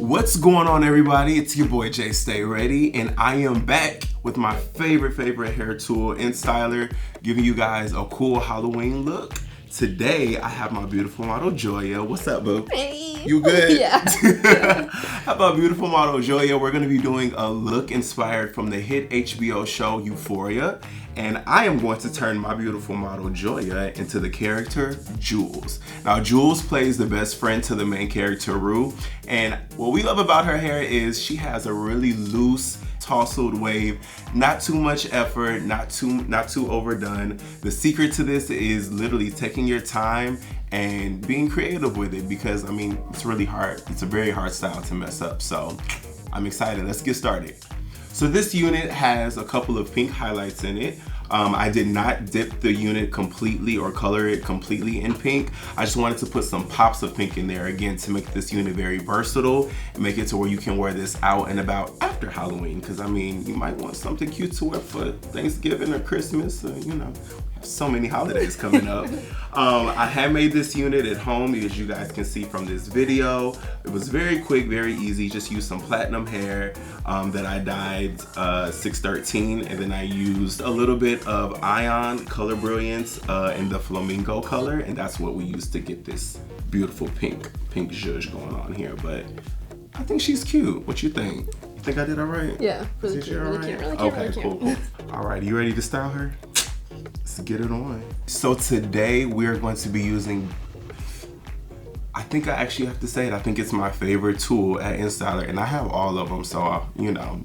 What's going on, everybody? It's your boy Jay Stay Ready, and I am back with my favorite hair tool, InStyler, giving you guys a cool Halloween look. Today, I have my beautiful model, Joya. What's up, boo? Hey. You good? Yeah. How about beautiful model, Joya? We're going to be doing a look inspired from the hit HBO show, Euphoria. And I am going to turn my beautiful model, Joya, into the character, Jules. Now, Jules plays the best friend to the main character, Rue. And what we love about her hair is she has a really loose, tousled wave, not too much effort, not too overdone. The secret to this is literally taking your time and being creative with it, because I mean, it's really hard. It's a very hard style to mess up. So I'm excited. Let's get started. So this unit has a couple of pink highlights in it. I did not dip the unit completely or color it completely in pink. I just wanted to put some pops of pink in there, again, to make this unit very versatile and make it to where you can wear this out and about after Halloween. Because I mean, you might want something cute to wear for Thanksgiving or Christmas, or, you know, so many holidays coming up. I had made this unit at home, as you guys can see from this video. It was very quick, very easy. Just used some platinum hair that I dyed 613, and then I used a little bit of Ion Color Brilliance in the flamingo color, and that's what we used to get this beautiful pink zhuzh going on here. But I think she's cute. What you think? You think I did all right? Yeah, really cute, really cute. Okay, cool. All right, you ready to style her? Let's get it on. So today we're going to be using, I think I actually have to say it, I think it's my favorite tool at InStyler, and I have all of them, so you know,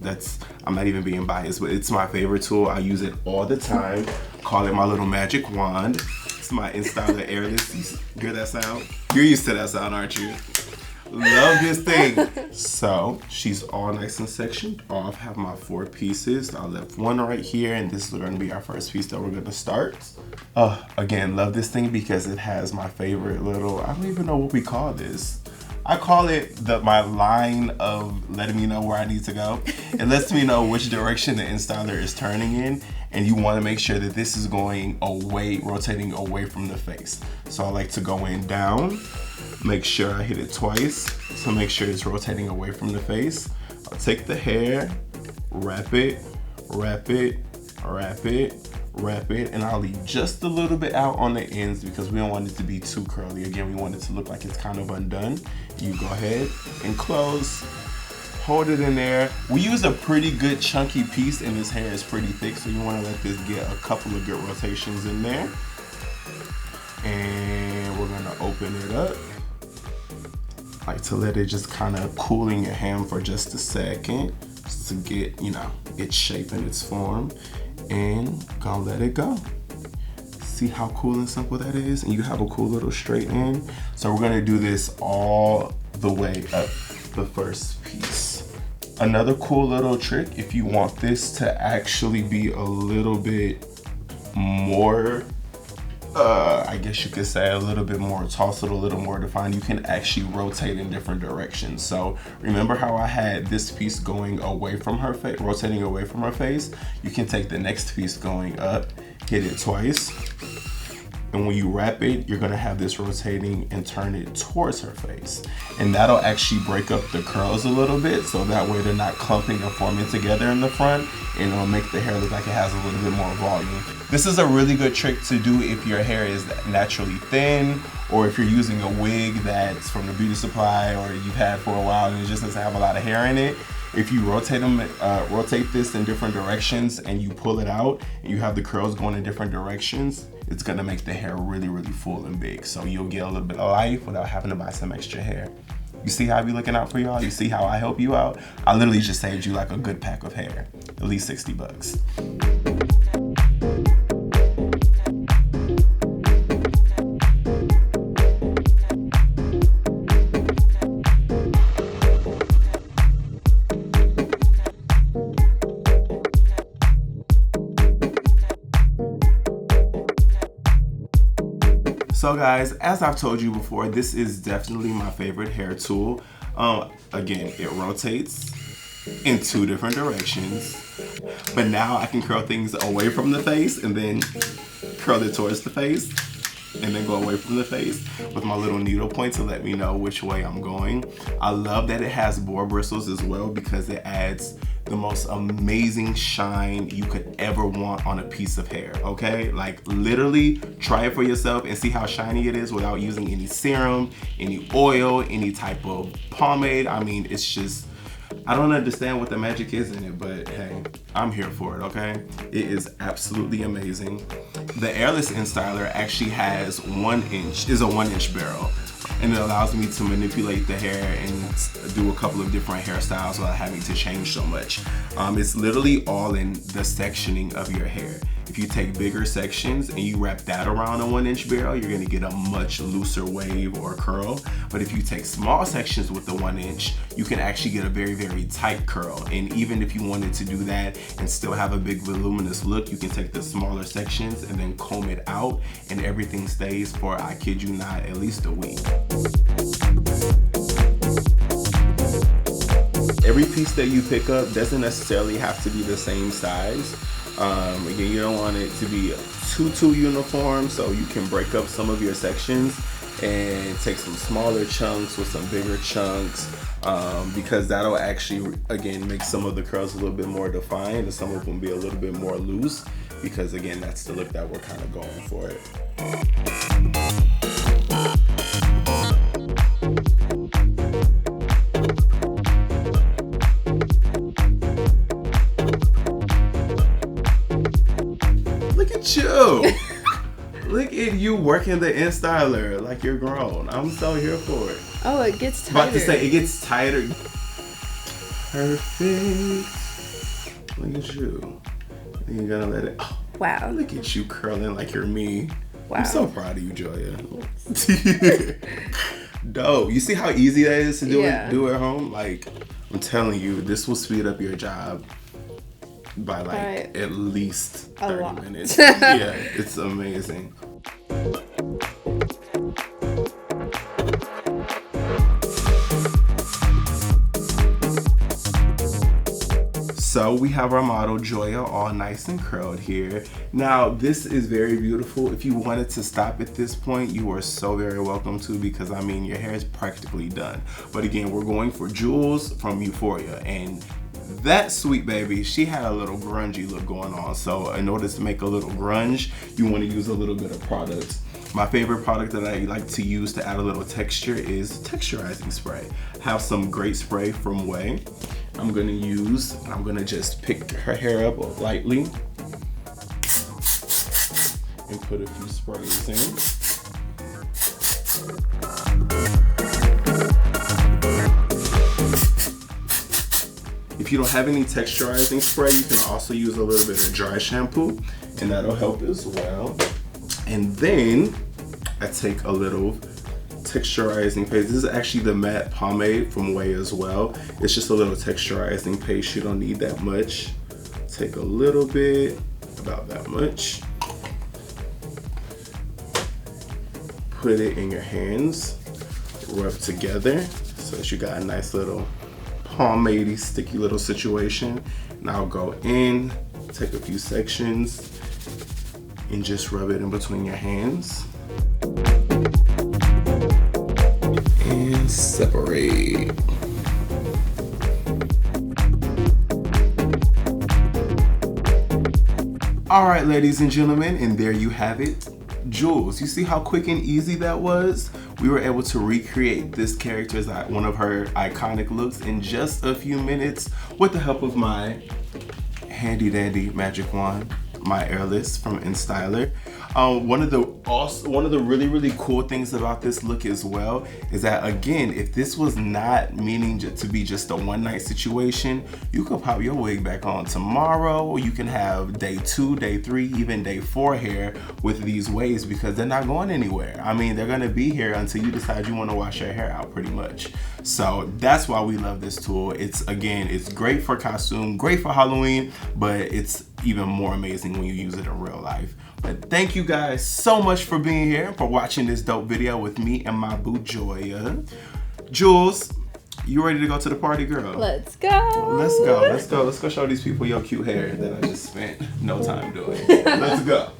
I'm not even being biased, but it's my favorite tool. I use it all the time. Call it my little magic wand. It's my InStyler AIRLESS. You hear that sound? You're used to that sound, aren't you? Love this thing. So she's all nice and sectioned off. Have my 4 pieces. I left one right here, and this is going to be our first piece that we're going to start. Again, love this thing because it has my favorite little, I don't even know what we call this. I call it my line of letting me know where I need to go. It lets me know which direction the InStyler is turning in, and you want to make sure that this is going away, rotating away from the face. So I like to go in down, make sure I hit it twice, so make sure it's rotating away from the face. I'll take the hair, wrap it, and I'll leave just a little bit out on the ends because we don't want it to be too curly. Again, we want it to look like it's kind of undone. You go ahead and close, hold it in there. We use a pretty good chunky piece, and this hair is pretty thick, so you want to let this get a couple of good rotations in there. And we're gonna open it up. I like to let it just kind of cool in your hand for just a second, just to get, you know, its shape and its form, and gonna let it go. See how cool and simple that is? And you have a cool little straight end. So we're gonna do this all the way up the first piece. Another cool little trick, if you want this to actually be a little bit more, I guess you could say a little bit more tousled, a little more defined, you can actually rotate in different directions. So remember how I had this piece going away from her face, rotating away from her face? You can take the next piece going up, hit it twice, and when you wrap it, you're gonna have this rotating and turn it towards her face. And that'll actually break up the curls a little bit, so that way they're not clumping and forming together in the front, and it'll make the hair look like it has a little bit more volume. This is a really good trick to do if your hair is naturally thin, or if you're using a wig that's from the beauty supply or you've had for a while and it just doesn't have a lot of hair in it. If you rotate this in different directions and you pull it out and you have the curls going in different directions, it's gonna make the hair really, really full and big. So you'll get a little bit of life without having to buy some extra hair. You see how I be looking out for y'all? You see how I help you out? I literally just saved you like a good pack of hair, at least 60 bucks. So guys, as I've told you before, this is definitely my favorite hair tool. Again, it rotates in 2 different directions, but now I can curl things away from the face and then curl it towards the face. and then go away from the face with my little needle point to let me know which way I'm going. I love that it has boar bristles as well because it adds the most amazing shine you could ever want on a piece of hair, okay? Like literally try it for yourself and see how shiny it is without using any serum, any oil, any type of pomade. I mean, it's just, I don't understand what the magic is in it, but hey, I'm here for it, okay? It is absolutely amazing. The AIRLESS InStyler actually has is a 1-inch barrel, and it allows me to manipulate the hair and do a couple of different hairstyles without having to change so much. It's literally all in the sectioning of your hair. If you take bigger sections and you wrap that around a 1-inch barrel, you're gonna get a much looser wave or curl. But if you take small sections with the 1-inch, you can actually get a very, very tight curl. And even if you wanted to do that and still have a big voluminous look, you can take the smaller sections and then comb it out, and everything stays for, I kid you not, at least a week. Every piece that you pick up doesn't necessarily have to be the same size. Again, you don't want it to be too uniform, so you can break up some of your sections and take some smaller chunks with some bigger chunks, because that'll actually, again, make some of the curls a little bit more defined and some of them be a little bit more loose, because again, that's the look that we're kind of going for it. You. Look at you working the InStyler like you're grown. I'm so here for it. Oh, it gets tighter. About to say, it gets tighter. Perfect. Look at you. And you're gonna let it. Oh, wow. Look at you curling like you're me. Wow. I'm so proud of you, Joya. Dope. You see how easy that is to do at home? Like, I'm telling you, this will speed up your job by like at least 30 minutes. Yeah, it's amazing. So we have our model Joya all nice and curled here. Now this is very beautiful. If you wanted to stop at this point, you are so very welcome to, because I mean your hair is practically done. But again, we're going for Jules from Euphoria, and that sweet baby, she had a little grungy look going on. So in order to make a little grunge, you want to use a little bit of product. My favorite product that I like to use to add a little texture is texturizing spray. I have some great spray from Way. I'm gonna just pick her hair up lightly and put a few sprays in. If you don't have any texturizing spray, you can also use a little bit of dry shampoo, and that'll help as well. And then I take a little texturizing paste. This is actually the matte pomade from Way as well. It's just a little texturizing paste. You don't need that much. Take a little bit, about that much. Put it in your hands, rub together so that you got a nice little pomade-y, sticky little situation. Now go in, take a few sections, and just rub it in between your hands. And separate. All right, ladies and gentlemen, and there you have it. Jules, you see how quick and easy that was? We were able to recreate this character's one of her iconic looks in just a few minutes with the help of my handy dandy magic wand, my AIRLESS from InStyler. One of the really cool things about this look as well is that, again, if this was not meaning to be just a one-night situation, you could pop your wig back on tomorrow, or you can have day 2, day 3, even day 4 hair with these waves, because they're not going anywhere. I mean, they're gonna be here until you decide you want to wash your hair out, pretty much. So that's why we love this tool. It's great for costume, great for Halloween, but it's even more amazing when you use it in real life. But thank you guys so much for being here, for watching this dope video with me and my boo Joya. Jules, you ready to go to the party, girl? Let's go. Let's go show these people your cute hair that I just spent no time doing. Let's go.